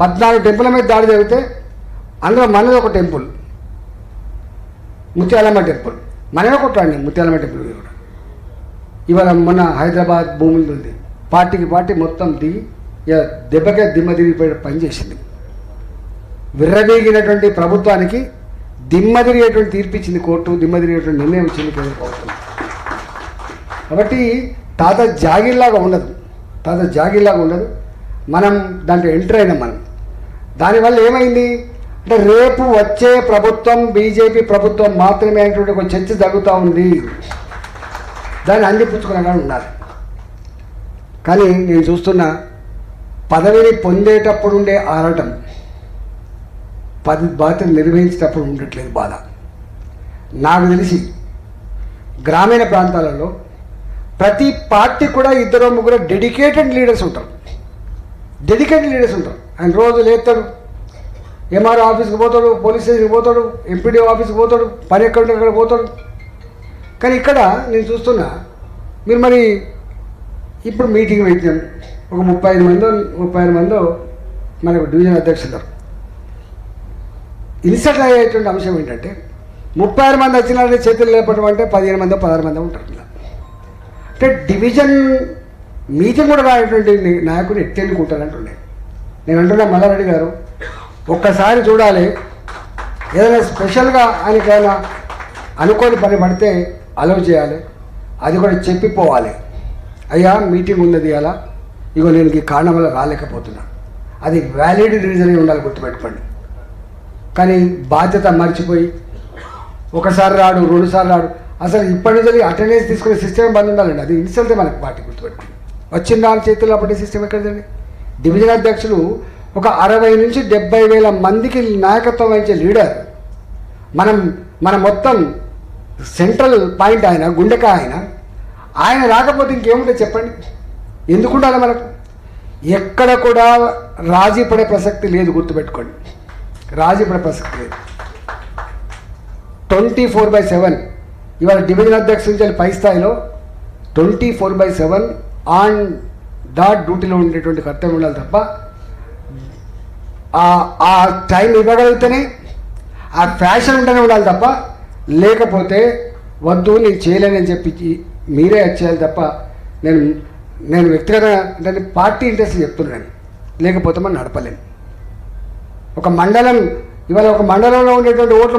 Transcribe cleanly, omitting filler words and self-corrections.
14 temple మీద దాడి జరిగితే అందులో మనది ఒక టెంపుల్, ముత్యాలమ్మ టెంపుల్. మనమే కొట్లాడి ముత్యాలమ్మ టెంపుల్ కూడా. ఇవాళ మొన్న హైదరాబాద్ భూములు ఉంది, పార్టీ మొత్తం దిగి ఇక దెబ్బకే దిమ్మ తిరిగిపోయే పని చేసింది. విర్రవీగినటువంటి ప్రభుత్వానికి దిమ్మ తిరిగేటువంటి తీర్పిచ్చింది కోర్టు, దిమ్మ తిరిగేటువంటి నిర్ణయం ఇచ్చింది కేంద్ర ప్రభుత్వం. కాబట్టి తాత జాగిర్లాగా ఉండదు. మనం దాంట్లో ఎంటర్ అయినాం. మనం దానివల్ల ఏమైంది అంటే రేపు వచ్చే ప్రభుత్వం బీజేపీ ప్రభుత్వం మాత్రమే అనేటువంటి ఒక చర్చ జరుగుతూ ఉంది. దాన్ని అందిపుచ్చుకునగా ఉండాలి. కానీ నేను చూస్తున్న పదవిని పొందేటప్పుడు ఉండే ఆరాటం, బాధ్యతలు నిర్వహించేటప్పుడు ఉండట్లేదు బాధ. నాకు తెలిసి గ్రామీణ ప్రాంతాలలో ప్రతి పార్టీ కూడా 2-3 డెడికేటెడ్ లీడర్స్ ఉంటారు. ఆయన రోజు లేస్తాడు, ఎంఆర్ఓ ఆఫీస్కి పోతాడు, పోలీస్ స్టేషన్కి పోతాడు, ఎంపీడీఓ ఆఫీస్కి పోతాడు, పని ఎక్కడ అక్కడ పోతాడు. కానీ ఇక్కడ నేను చూస్తున్నా మీరు మరి ఇప్పుడు మీటింగ్ పెట్టాం, ఒక 35 మందో మనకు డివిజన్ అధ్యక్షులు. ఇన్సల్ట్ అయ్యేటువంటి అంశం ఏంటంటే 36 మంది వచ్చినారంటే చేతులు లేపడం అంటే 15 మందో 16 మందో ఉంటారు. ఇలా అంటే డివిజన్ మీటింగ్ కూడా రానటువంటి నాయకుడు ఎట్టెన్నుకుంటారంటుండే. నేను అంటున్నా మల్లారెడ్డి గారు ఒక్కసారి చూడాలి, ఏదైనా స్పెషల్గా ఆయనకి ఏదైనా అనుకోని పని పడితే అలౌ చేయాలి, అది కూడా చెప్పిపోవాలి. అయ్యా మీటింగ్ ఉన్నది అలా, ఇగో నేను ఈ కారణం వల్ల రాలేకపోతున్నా, అది వ్యాలిడ్ రీజన్ ఉండాలి, గుర్తుపెట్టుకోండి. కానీ బాధ్యత మర్చిపోయి ఒకసారి రాడు, 2 సార్లు రాడు. అసలు ఇప్పటి నుంచి అటెండెన్స్ తీసుకునే సిస్టమ్ బంద్ ఉండాలండి. అది ఇన్సల్టే మనకి పార్టీ, గుర్తుపెట్టుకోండి. వచ్చిన దాని చేతుల్లో పట్టే సిస్టమ్ ఎక్కడదండి? డివిజన్ అధ్యక్షులు ఒక 60 నుంచి 70 వేల మందికి నాయకత్వం వహించే లీడర్. మన మొత్తం సెంట్రల్ పాయింట్ ఆయన, గుండెకాయ ఆయన రాకపోతే ఇంకేముంటుంది చెప్పండి? ఎందుకు ఉండాలి మనకు? ఎక్కడ కూడా రాజీ పడే ప్రసక్తి లేదు, గుర్తుపెట్టుకోండి. రాజీ పడే ప్రసక్తి లేదు. 24/7 ఇవాళ డివిజన్ అధ్యక్షుల నుంచి పై స్థాయిలో 24/7 ఆన్ డాట్ డ్యూటీలో ఉండేటువంటి కర్తవ్యం ఉండాలి తప్ప ఆ టైం ఇవ్వగలిగితేనే ఆ ఫ్యాషన్ ఉంటేనే ఉండాలి తప్ప, లేకపోతే వద్దు నేను చేయలేనని చెప్పి మీరే వచ్చేయాలి తప్ప నేను వ్యక్తిగతంగా అంటే పార్టీ ఇంట్రెస్ట్ చెప్తున్నాను, లేకపోతే మనం నడపలేము. ఒక మండలంలో ఉండేటువంటి ఓట్లు